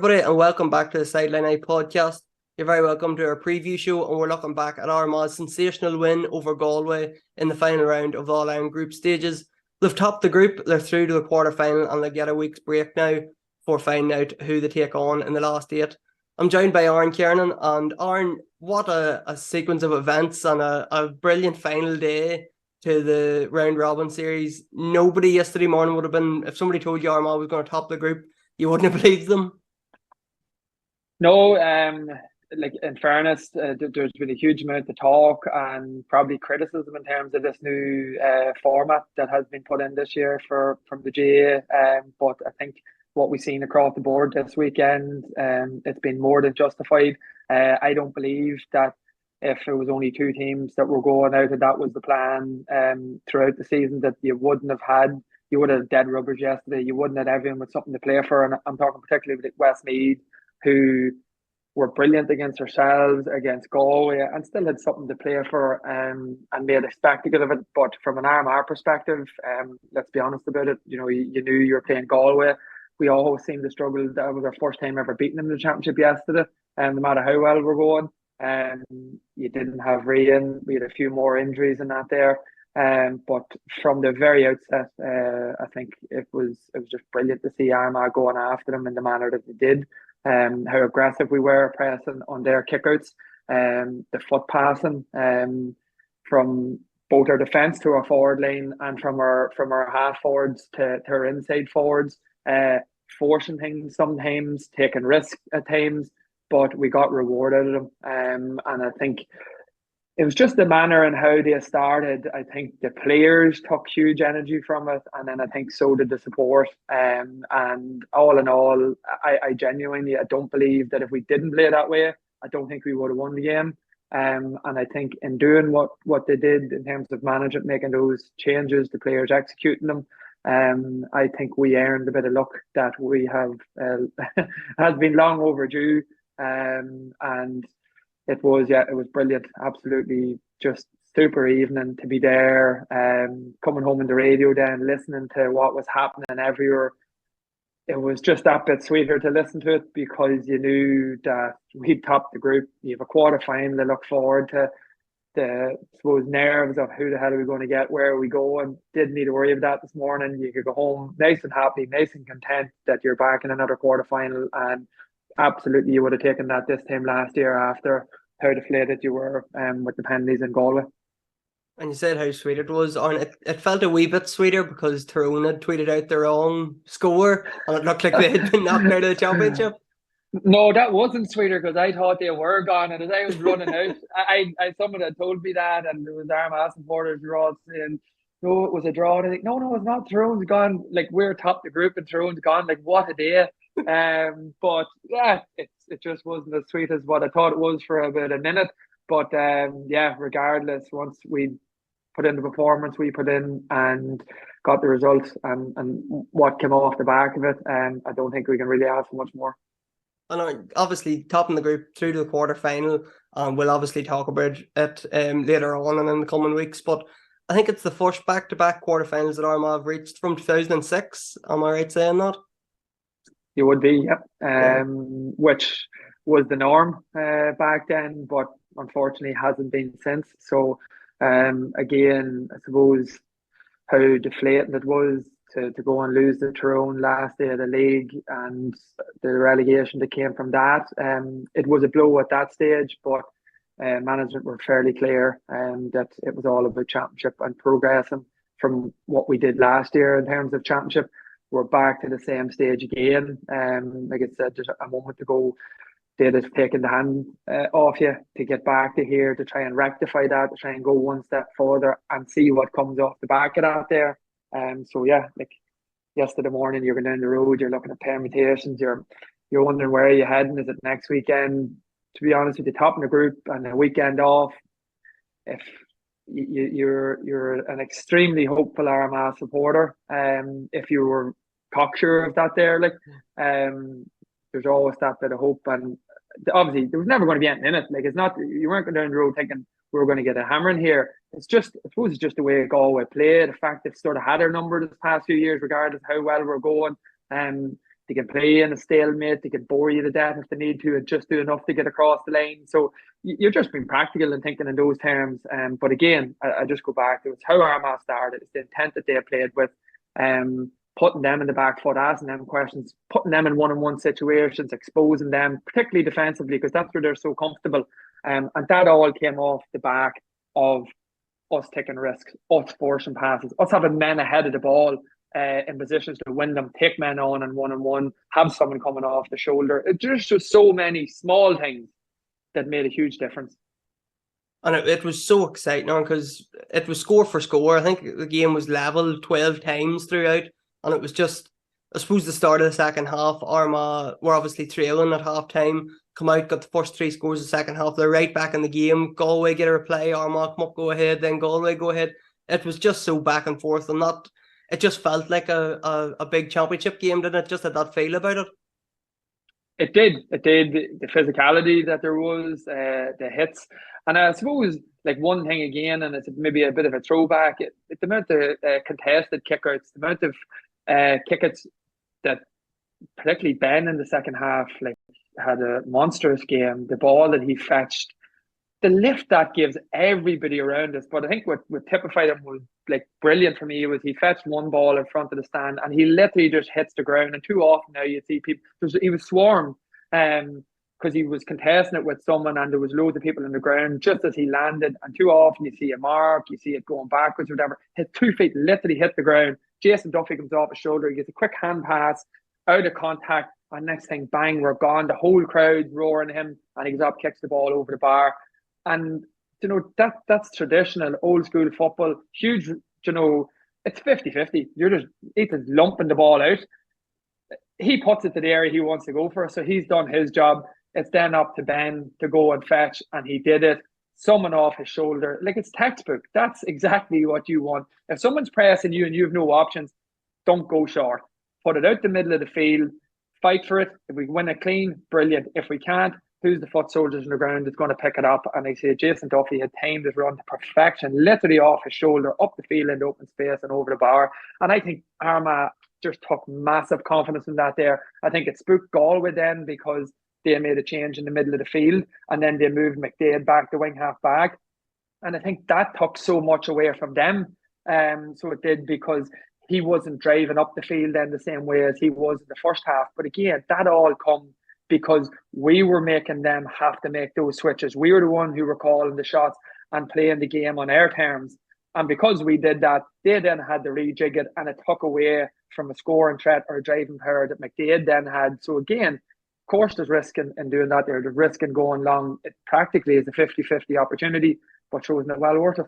everybody, and welcome back to the Sideline Eye podcast. You're very welcome to our preview show, and we're looking back at Armagh's sensational win over Galway in the final round of the All-Ireland group stages. They've topped the group, they're through to the quarter-final, and they get a week's break now for finding out who they take on in the last eight. I'm joined by Kernan, and what a sequence of events and a brilliant final day to the round-robin series. Nobody yesterday morning would have been, if somebody told you Armagh was going to top the group, you wouldn't have believed them. No, like in fairness, there's been a huge amount of talk and probably criticism in terms of this new format that has been put in this year from the GA. But I think what we've seen across the board this weekend, it's been more than justified. I don't believe that if it was only two teams that were going out, that was the plan throughout the season, that you would have dead rubbers yesterday. You wouldn't have everyone with something to play for. And I'm talking particularly with Westmeath, who were brilliant against ourselves, against Galway, and still had something to play for and made a spectacle of it. But from an Armagh perspective, let's be honest about it, you knew you were playing Galway. We always seemed to struggle. That was our first time ever beating them in the championship yesterday, and no matter how well we're going. You didn't have rain. We had a few more injuries in that there. But from the very outset, I think it was just brilliant to see Armagh going after them in the manner that they did. How aggressive we were pressing on their kickouts, the foot passing, from both our defence to our forward line and from our half forwards to our inside forwards, forcing things sometimes, taking risks at times, but we got reward out of them. And I think it was just the manner and how they started. I think the players took huge energy from it, and then I think so did the support. And all in all, I genuinely don't believe that if we didn't play that way, I don't think we would have won the game. And I think in doing what they did in terms of management, making those changes, the players executing them, I think we earned a bit of luck that we have has been long overdue. And it was brilliant. Absolutely just super evening to be there. Coming home on the radio then, listening to what was happening everywhere. It was just that bit sweeter to listen to it because you knew that we'd topped the group. You have a quarter final to look forward to. The nerves of who the hell are we going to get, where are we going? Didn't need to worry about that this morning. You could go home nice and happy, nice and content that you're back in another quarter final, and absolutely you would have taken that this time last year after how deflated you were with the penalties in Galway. And you said how sweet it was. It felt a wee bit sweeter because Tyrone had tweeted out their own score and it looked like they had been knocked out of the championship. No, that wasn't sweeter because I thought they were gone, and as I was running out, I someone had told me that, and there was Armagh supporters were all saying, "No, it was a draw." And I think, no, it's not. Tyrone's gone. Like, we're top the group, and Tyrone's gone. Like, what a day! But yeah, it just wasn't as sweet as what I thought it was for about a minute. But yeah, regardless, once we put in the performance we put in and got the results and what came off the back of it, I don't think we can really ask for much more. And obviously topping the group through to the quarter final, we'll obviously talk about it later on and in the coming weeks. But I think it's the first back-to-back quarterfinals that Armagh have reached from 2006. Am I right saying that? You would be, yeah. Which was the norm back then, but unfortunately hasn't been since. So again, I suppose how deflating it was to go and lose the Tyrone last day of the league and the relegation that came from that. It was a blow at that stage, but management were fairly clear that it was all about championship and progressing from what we did last year in terms of championship. We're back to the same stage again. Like I said just a moment ago, they'd have taken the hand off you to get back to here to try and rectify that, to try and go one step further and see what comes off the back of that there. So yeah, like yesterday morning, you're going down the road, you're looking at permutations, you're wondering where you're heading. Is it next weekend? To be honest with you, top in the group and a weekend off. If you're an extremely hopeful Armagh supporter, if you were cocksure of that there, like there's always that bit of hope, and obviously there was never going to be anything in it. Like, it's not, you weren't going down the road thinking we were going to get a hammering here. It's just, I suppose it's just the way Galway play. The fact they've sort of had our number this past few years, regardless of how well we're going. They can play in a stalemate. They can bore you to death if they need to, and just do enough to get across the line. So you're just being practical and thinking in those terms. But again, I just go back to it's how Armagh started. It's the intent that they played with, putting them in the back foot, asking them questions, putting them in one-on-one situations, exposing them, particularly defensively, because that's where they're so comfortable. And that all came off the back of us taking risks, us forcing passes, us having men ahead of the ball in positions to win them, take men on and one-on-one, have someone coming off the shoulder. There's just so many small things that made a huge difference. And it was so exciting because it was score for score. I think the game was level 12 times throughout. And it was just, I suppose, the start of the second half. Armagh were obviously trailing at half time. Come out, got the first 3 scores of the second half. They're right back in the game. Galway get a reply. Armagh come up, go ahead. Then Galway go ahead. It was just so back and forth. And it just felt like a big championship game, didn't it? Just had that feel about it. It did. The physicality that there was, the hits. And I suppose, like, one thing again, and it's maybe a bit of a throwback, the amount of contested kickouts, the amount of kickouts that particularly Ben in the second half, like, had a monstrous game. The ball that he fetched, the lift that gives everybody around us. But I think what typified him was, like, brilliant for me was he fetched one ball in front of the stand and he literally just hits the ground. And too often now you see people, he was swarmed because he was contesting it with someone and there was loads of people in the ground just as he landed. And too often you see a mark, you see it going backwards or whatever. His 2 feet literally hit the ground. Jason Duffy comes off his shoulder, he gets a quick hand pass, out of contact, and next thing, bang, we're gone. The whole crowd roaring him, and he goes up, kicks the ball over the bar. And, you know, that's traditional, old school football. Huge, you know, it's 50-50. He's just lumping the ball out. He puts it to the area he wants to go for, so he's done his job. It's then up to Ben to go and fetch, and he did it. Someone off his shoulder. Like, it's textbook. That's exactly what you want. If someone's pressing you and you have no options, don't go short. Put it out the middle of the field. Fight for it. If we win it clean, brilliant. If we can't, who's the foot soldiers on the ground that's going to pick it up? And I say Jason Duffy had timed his run to perfection, literally off his shoulder, up the field into open space and over the bar. And I think Armagh just took massive confidence in that there. I think it spooked Galway then because they made a change in the middle of the field and then they moved McDaid back to wing half back. And I think that took so much away from them. So it did, because he wasn't driving up the field then the same way as he was in the first half. But again, that all come because we were making them have to make those switches. We were the one who were calling the shots and playing the game on our terms. And because we did that, they then had to rejig it, and it took away from a scoring threat or a driving power that McDaid then had. So again, of course there's risk in doing that there. There's risk in going long. It practically is a 50-50 opportunity, but sure, wasn't it well worth it?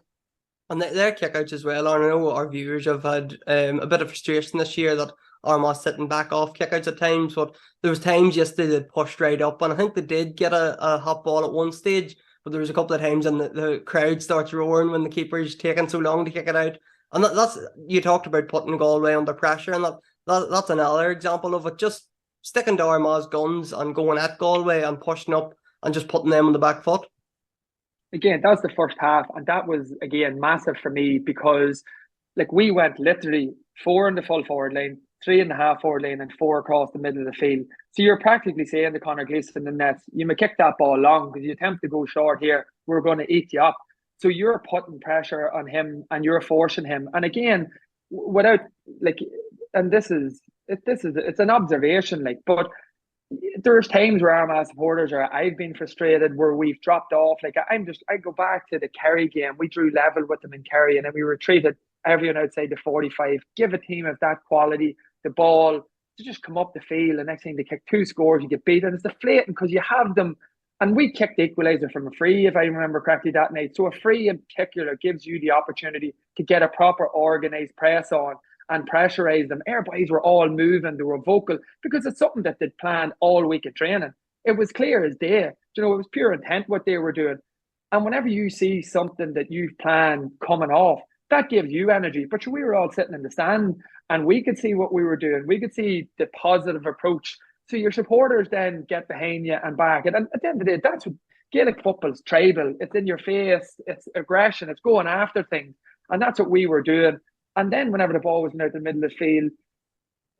And their kickouts as well. I know our viewers have had a bit of frustration this year that Armagh sitting back off kickouts at times, but there was times yesterday they pushed right up, and I think they did get a hot ball at one stage, but there was a couple of times and the crowd starts roaring when the keeper's taking so long to kick it out. And that's, you talked about putting Galway under pressure, and that's another example of it. Just sticking to Armagh's guns and going at Galway and pushing up and just putting them on the back foot. Again, that was the first half, and that was, again, massive for me because, like, we went literally 4 in the full forward line, 3 in the half forward line, and 4 across the middle of the field. So you're practically saying to Conor Gleeson in nets, you may kick that ball long because you attempt to go short here, we're going to eat you up. So you're putting pressure on him and you're forcing him. And again, without, like, and it's an observation, like, but there's times where Armagh supporters or I've been frustrated where we've dropped off. Like, I go back to the Kerry game. We drew level with them in Kerry and then we retreated everyone outside the 45. Give a team of that quality the ball to just come up the field. And next thing they kick 2 scores, you get beaten. It's deflating because you have them. And we kicked the equaliser from a free, if I remember correctly, that night. So a free in particular gives you the opportunity to get a proper organised press on and pressurize them. Our boys were all moving, they were vocal, because it's something that they'd planned all week of training. It was clear as day. You know, it was pure intent what they were doing. And whenever you see something that you've planned coming off, that gives you energy. But we were all sitting in the stand and we could see what we were doing. We could see the positive approach. So your supporters then get behind you and back. And at the end of the day, that's what Gaelic football's tribal. It's in your face. It's aggression. It's going after things. And that's what we were doing. And then whenever the ball was out the middle of the field,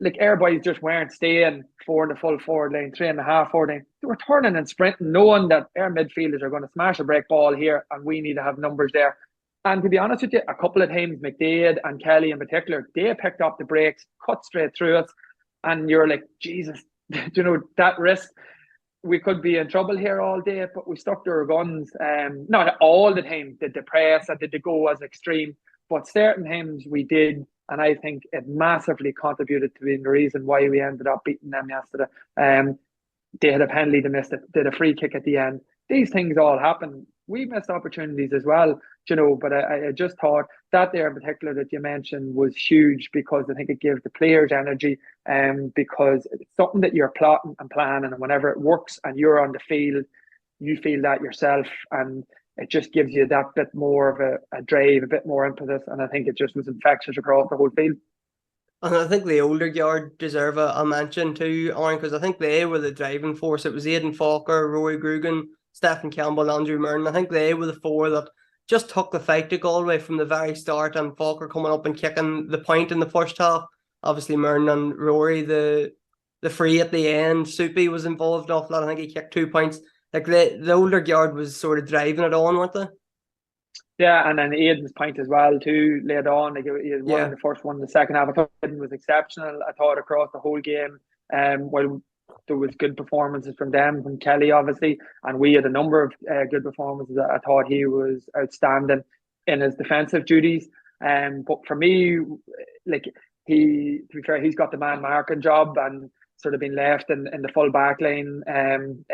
like our boys just weren't staying for the full forward line, 3.5 forward line. They were turning and sprinting, knowing that our midfielders are going to smash a break ball here and we need to have numbers there. And to be honest with you, a couple of times McDade and Kelly in particular, they picked up the breaks, cut straight through us, and you're like, Jesus, that risk, we could be in trouble here all day, but we stuck to our guns. Not all the time did they press and did they go as extreme, but certain times we did, and I think it massively contributed to being the reason why we ended up beating them yesterday. They had a penalty, they missed it, did a free kick at the end. These things all happen. We missed opportunities as well, but I just thought that there in particular that you mentioned was huge, because I think it gives the players energy, because it's something that you're plotting and planning, and whenever it works and you're on the field, you feel that yourself, and it just gives you that bit more of a drive, a bit more impetus, and I think it just was infectious across the whole field. And I think the older yard deserve a mention too, Aaron, because I think they were the driving force. It was Aidan Falker, Rory Grugan, Stephen Campbell, Andrew Murnan. I think they were the four that just took the fight to Galway from the very start, and Falker coming up and kicking the point in the first half. Obviously, Murnan and Rory, the free at the end. Soupy was involved an awful lot. I think he kicked 2 points. Like the older yard was sort of driving it on, weren't they? Yeah, and then Aidan's point as well too, laid on. Like he had one in the first one, the second half. I thought Aidan was exceptional. I thought across the whole game, while there was good performances from them, from Kelly obviously, and we had a number of good performances. I thought he was outstanding in his defensive duties. But for me, like to be fair, he's got the man marking job and sort of been left in the full back line,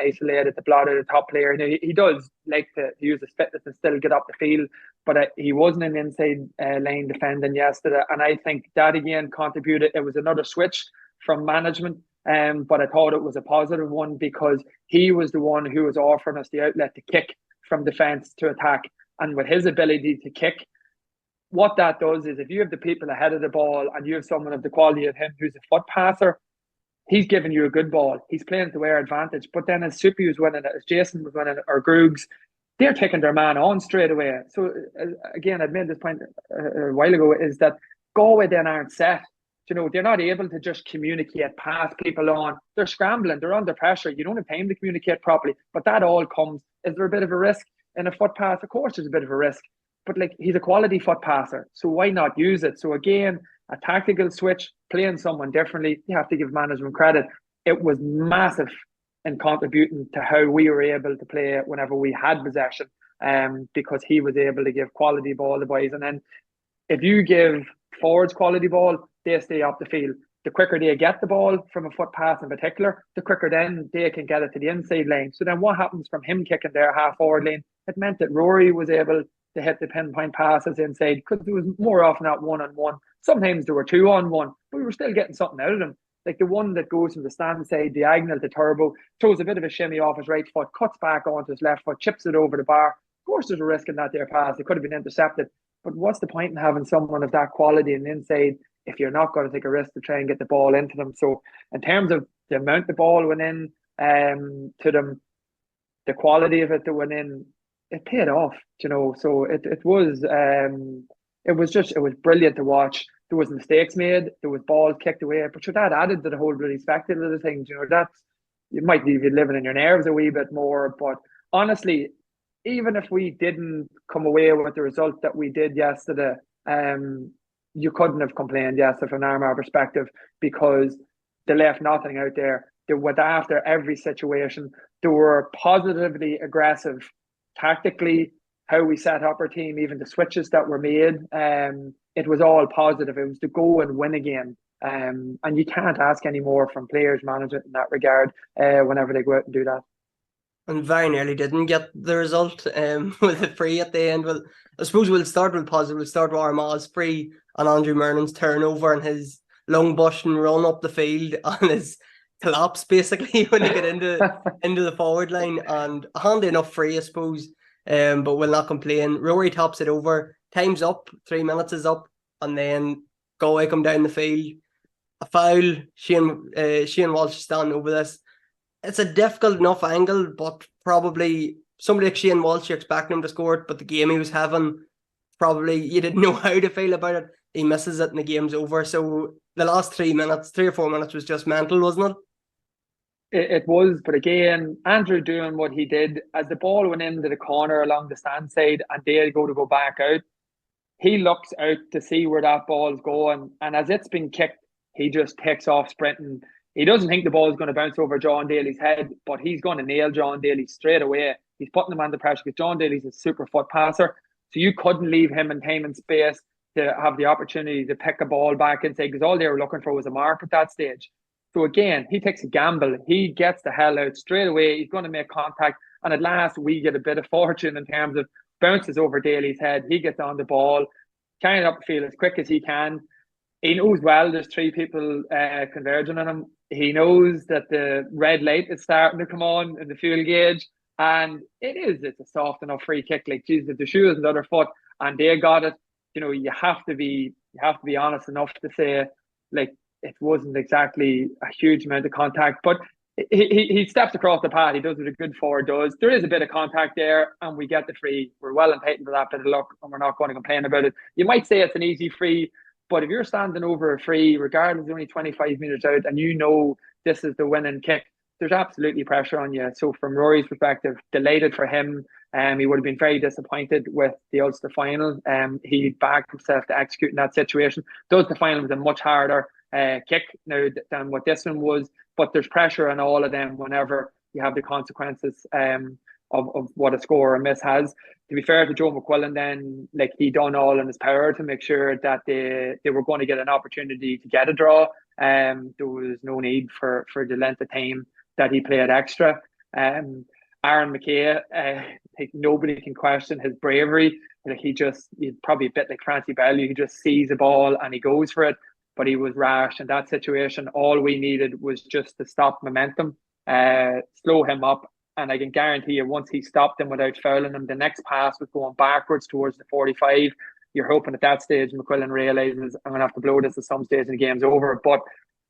isolated, the blot of the top player. And he does like to use his fitness and still get up the field, but he wasn't an inside lane defending yesterday. And I think that again contributed. It was another switch from management, but I thought it was a positive one, because he was the one who was offering us the outlet to kick from defence to attack. And with his ability to kick, what that does is if you have the people ahead of the ball and you have someone of the quality of him who's a foot passer, he's giving you a good ball. He's playing to our advantage. But then as Soupy was winning it, as Jason was winning it, or Groogs, they're taking their man on straight away. So again, I'd made this point a while ago, is that Galway then aren't set. They're not able to just communicate, pass people on. They're scrambling. They're under pressure. You don't have time to communicate properly. But that all comes. Is there a bit of a risk in a foot pass? Of course, there's a bit of a risk. But like, he's a quality foot passer, so why not use it? So again, a tactical switch, playing someone differently. You have to give management credit. It was massive in contributing to how we were able to play whenever we had possession, because he was able to give quality ball to boys. And then if you give forwards quality ball, they stay up the field. The quicker they get the ball from a foot pass in particular, the quicker then they can get it to the inside lane. So then what happens from him kicking their half forward lane? It meant that Rory was able to hit the pinpoint passes inside, because there was more often not 1-on-1. Sometimes there were 2-on-1, but we were still getting something out of them. Like the one that goes from the stand side diagonal to Turbo, throws a bit of a shimmy off his right foot, cuts back onto his left foot, chips it over the bar. Of course, there's a risk in that there pass. It could have been intercepted. But what's the point in having someone of that quality and inside if you're not going to take a risk to try and get the ball into them? So in terms of the amount the ball went in to them, the quality of it that went in, it paid off, So it was brilliant to watch. There was mistakes made, there was balls kicked away, but that added to the whole bloody spectacle of the thing. That's, you might be living in your nerves a wee bit more. But honestly, even if we didn't come away with the result that we did yesterday, you couldn't have complained yesterday from an Armagh perspective, because they left nothing out there. They went after every situation. They were positively aggressive tactically, how we set up our team, even the switches that were made. It was all positive. It was to go and win again. And you can't ask any more from players, management in that regard, whenever they go out and do that. And very nearly didn't get the result with a free at the end. Well, I suppose we'll start with positive. We'll start with Armagh's free and Andrew Murnan's turnover and his long bush and run up the field and his collapse basically when they get into the forward line, and a handy enough free, I suppose. But we'll not complain. Rory tops it over. Time's up. 3 minutes is up, and then Galway come down the field. A foul. Shane Walsh is standing over this. It's a difficult enough angle, but probably somebody like Shane Walsh, you're expecting him to score it, but the game he was having, probably you didn't know how to feel about it. He misses it and the game's over. So the last 3 or 4 minutes was just mental, wasn't it? It was, but again, Andrew doing what he did as the ball went into the corner along the stand side and they go back out. He looks out to see where that ball's going, and as it's been kicked, he just takes off sprinting. He doesn't think the ball is going to bounce over John Daly's head, but he's going to nail John Daly straight away. He's putting him under pressure because John Daly's a super foot passer, so you couldn't leave him in time and space to have the opportunity to pick a ball back and say, because all they were looking for was a mark at that stage. So again, he takes a gamble. He gets the hell out straight away. He's going to make contact. And at last, we get a bit of fortune in terms of bounces over Daly's head. He gets on the ball, carrying up the field as quick as he can. He knows well there's 3 people converging on him. He knows that the red light is starting to come on in the fuel gauge. And it's a soft enough free kick. Like, Jesus, if the shoe is the other foot and they got it, you have to be honest enough to say, like, it wasn't exactly a huge amount of contact, but he steps across the path. He does what a good forward does. There is a bit of contact there, and we get the free. We're well entitled to that bit of luck, and we're not going to complain about it. You might say it's an easy free, but if you're standing over a free, regardless, only 25 metres out, and this is the winning kick, there's absolutely pressure on you. So from Rory's perspective, delighted for him. He would have been very disappointed with the Ulster final. He backed himself to execute in that situation. The Ulster final was a much harder kick now than what this one was, but there's pressure on all of them whenever you have the consequences of what a score or miss has. To be fair to Joe McQuillan, then, like, he done all in his power to make sure that they were going to get an opportunity to get a draw. There was no need for the length of time that he played extra. Aaron McKay, like, nobody can question his bravery. Like, he's probably a bit like Francie Bellew. He just sees the ball and he goes for it. But he was rash in that situation. All we needed was just to stop momentum, slow him up. And I can guarantee you, once he stopped him without fouling him, the next pass was going backwards towards the 45. You're hoping at that stage McQuillan realises, I'm going to have to blow this at some stage and the game's over. But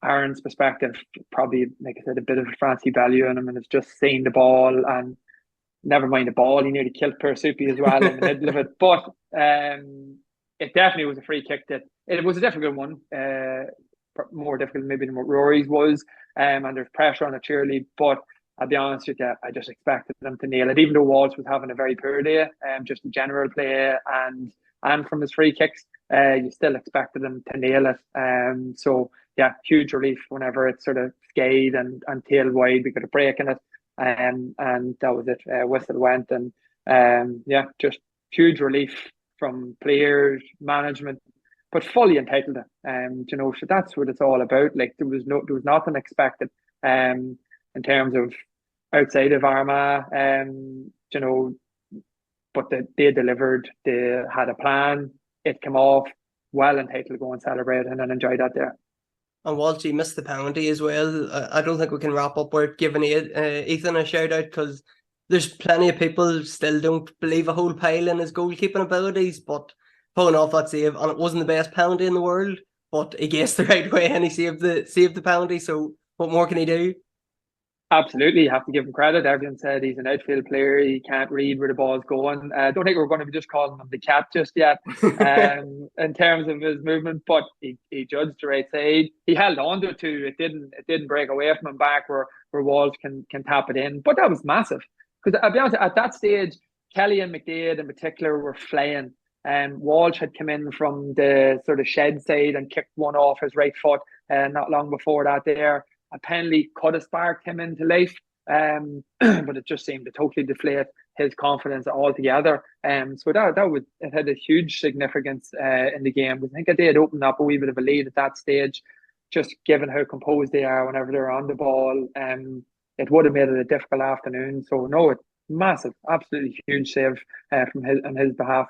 Aaron's perspective, probably, like I said, a bit of a Francie Bellew in him, and it's just seeing the ball, and never mind the ball, he nearly killed Persupi as well in the middle of it. But it definitely was a free kick that it was a difficult one, more difficult maybe than what Rory's was, and there's pressure on it surely. But I'll be honest with you, I just expected them to nail it, even though Walsh was having a very poor day, just in general play and from his free kicks, you still expected them to nail it. So yeah, huge relief whenever it sort of skayed and tailed wide. We got a break in it, and that was it. Whistle went, and yeah, just huge relief from players, management, but fully entitled to. So that's what it's all about. Like, there was nothing expected in terms of outside of Armagh, but they delivered. They had a plan. It came off. Well entitled to go and celebrate and enjoy that there. And Walshy missed the penalty as well. I don't think we can wrap up without giving Ethan a shout out, because there's plenty of people still don't believe a whole pile in his goalkeeping abilities, but pulling off that save, and it wasn't the best penalty in the world, but he guessed the right way and he saved the penalty. So what more can he do? Absolutely, you have to give him credit. Everyone said he's an outfield player. He can't read where the ball's going. I don't think we're going to be just calling him the cat just yet in terms of his movement, but he judged the right side. He held on to it too. It didn't break away from him back where Walsh can tap it in. But that was massive, because I'll be honest, at that stage, Kelly and McDaid in particular were flying. Walsh had come in from the sort of shed side and kicked one off his right foot not long before that there. A penalty could have sparked him into life, but it just seemed to totally deflate his confidence altogether. So it had a huge significance in the game. I think they had opened up a wee bit of a lead at that stage, just given how composed they are whenever they're on the ball. It would have made it a difficult afternoon. So no, it's massive, absolutely huge save on his behalf.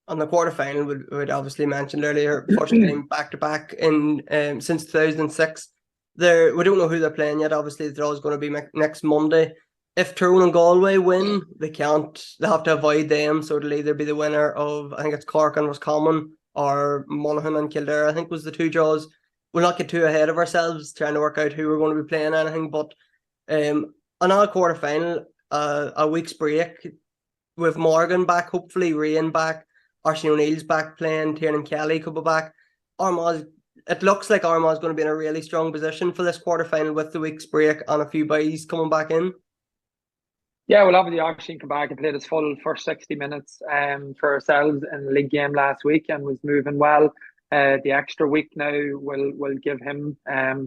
On the quarterfinal, we'd obviously mentioned earlier, first time back to back in since 2006. We don't know who they're playing yet. Obviously, the draw is going to be next Monday. If Tyrone and Galway win, they have to avoid them. So it'll either be the winner of, I think it's Cork and Roscommon, or Monaghan and Kildare, I think was the two draws. We'll not get too ahead of ourselves trying to work out who we're going to be playing anything. But on our quarterfinal, a week's break with Morgan back, hopefully Rian back, Archie O'Neill's back playing, Tiernan Kelly could be back. Armagh's it looks like Armagh is going to be in a really strong position for this quarter-final with the week's break and a few byes coming back in. Yeah, well, obviously, Oxygen came back and played his full first 60 minutes for ourselves in the league game last week and was moving well. The extra week now will give him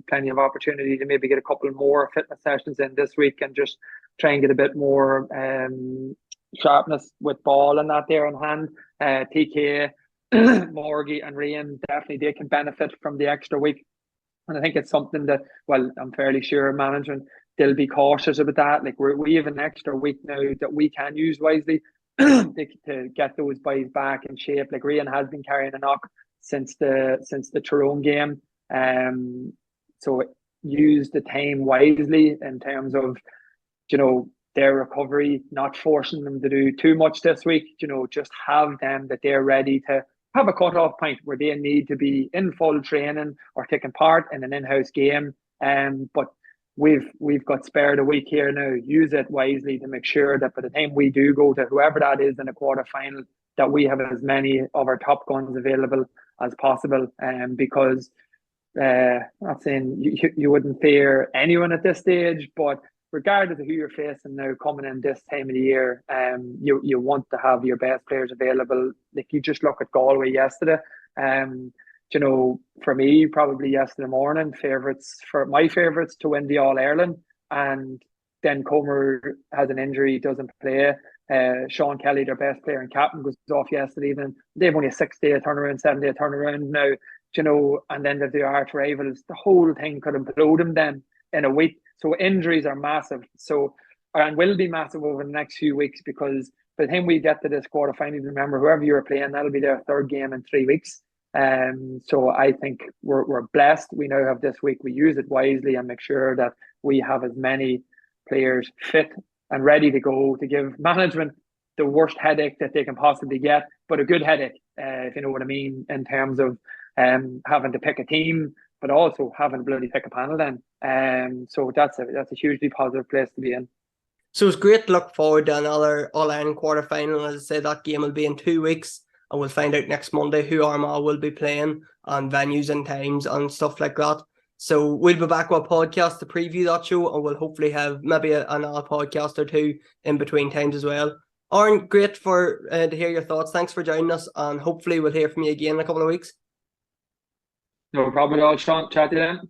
plenty of opportunity to maybe get a couple more fitness sessions in this week and just try and get a bit more sharpness with ball and that there on hand. TK, Morgie and Rian, definitely they can benefit from the extra week. And I think it's something that, well, I'm fairly sure management, they'll be cautious about that. Like we have an extra week now that we can use wisely to get those boys back in shape. Like Rian has been carrying a knock since the Tyrone game. So use the time wisely in terms of, their recovery, not forcing them to do too much this week, just have them that they're ready to have a cut-off point where they need to be in full training or taking part in an in-house game. But we've got spared a week here now. Use it wisely to make sure that by the time we do go to whoever that is in a quarter-final, that we have as many of our top guns available as possible. Because not saying you wouldn't fear anyone at this stage, but regardless of who you're facing now coming in this time of the year, you want to have your best players available. Like you just look at Galway yesterday. For me, probably yesterday morning, my favourites to win the All-Ireland, and then Comer has an injury, doesn't play. Sean Kelly, their best player and captain, goes off yesterday evening. They have only a 6-day turnaround, 7-day turnaround now, and then the arch rivals, the whole thing could implode them then in a week. So injuries are massive. And will be massive over the next few weeks, because by the time we get to this quarterfinal, remember, whoever you're playing, that'll be their third game in 3 weeks. So I think we're blessed. We now have this week. We use it wisely and make sure that we have as many players fit and ready to go to give management the worst headache that they can possibly get, but a good headache, if you know what I mean, in terms of having to pick a team, but also having to bloody pick a panel then. So that's a hugely positive place to be in. So it's great to look forward to another All-Ireland quarter-final. As I say, that game will be in 2 weeks, and we'll find out next Monday who Armagh will be playing and venues and times and stuff like that. So we'll be back with a podcast to preview that show, and we'll hopefully have maybe another podcast or two in between times as well. Aaron, great to hear your thoughts. Thanks for joining us, and hopefully we'll hear from you again in a couple of weeks. No problem at all, Sean. Chat to you then.